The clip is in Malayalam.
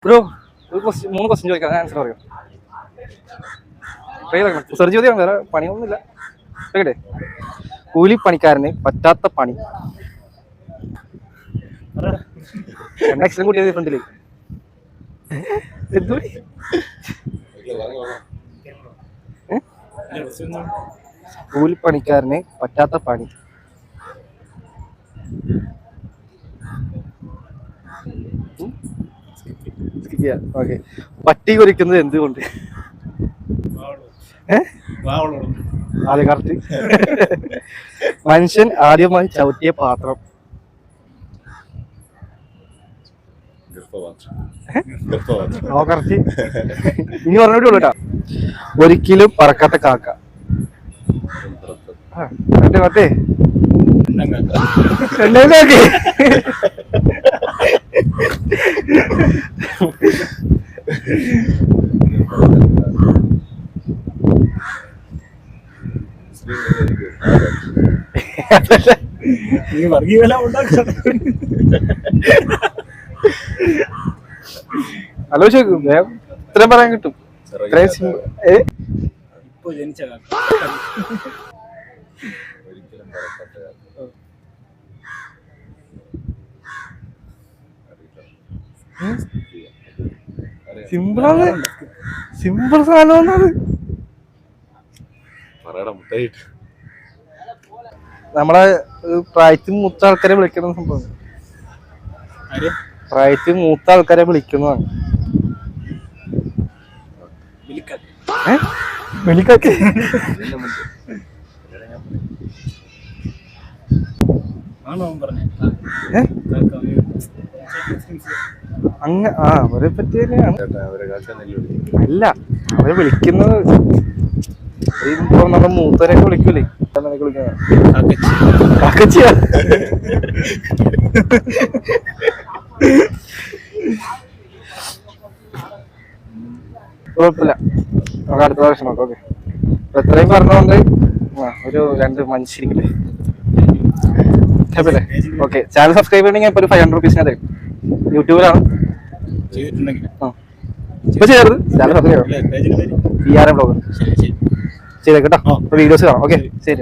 ബ്രോ ഒരു ക്വസ്റ്റ്യൻ 3 ക്വസ്റ്റ്യൻ ചോദിക്കാം ആൻസർ പറയോ? സെർച്ച് ചോദ്യം വേറെ പണിയൊന്നുമില്ല. കേട്ടെ, കൂലിപ്പണിക്കാരന് പറ്റാത്ത പണി. രണ്ടക്ഷരം കൂട്ടിയത് ഫ്രണ്ടില്. കൂലിപ്പണിക്കാരന് പറ്റാത്ത പണി. ഓക്കെ. പട്ടി കുരയ്ക്കുന്നത് എന്തുകൊണ്ട്? അതെ, കറക്റ്റ്. മനുഷ്യൻ ആദ്യമായി ചവിട്ടിയ പാത്രം. കറക്റ്റ്. ഇനി പറഞ്ഞിട്ടുള്ളൂ കേട്ടാ. ഒരിക്കലും പറക്കാത്ത കാക്ക. മറ്റേ ആലോചിച്ച് ഇത്രയും പറയാൻ കിട്ടും. സിമ്പിളാണ്, സിമ്പിൾ സാധനമാണ്. നമ്മളെ പ്രായത്തിൽ മൂത്ത ആൾക്കാരെ വിളിക്കുന്ന സംഭവം. പ്രായത്തിൽ മൂത്ത ആൾക്കാരെ വിളിക്കുന്നതാണ്. വിളിക്കാക്ക് അങ്ങ അവരെ പറ്റി തന്നെയാണ്. അല്ല, അവരെ വിളിക്കുന്നത് ഇപ്പൊ നമ്മുടെ മൂത്തവരൊക്കെ വിളിക്കൂലേ, കാക്കച്ചിയാ. കുഴപ്പമില്ല, നമുക്ക് അടുത്ത പ്രാവശ്യം നോക്കാം. ഓക്കെ, എത്രയും പറഞ്ഞോണ്ട് ഒരു 2 മനുഷ്യരിക്കട്ടെ. ഓക്കെ, ചാനൽ സബ്സ്ക്രൈബ് ചെയ്യണമെങ്കിൽ ഇപ്പൊ ഒരു 500 rupees ഞാൻ തരും. യൂട്യൂബിലാണ് ഇപ്പൊ ചെയ്യരുത്. ചാനൽ സബ്സ്ക്രൈബ് ചെയ്യാം. PR ബ്ലോഗ് ചെയ്തേക്കട്ടോ, വീഡിയോസ് കാണാം. ഓക്കെ, ശരി.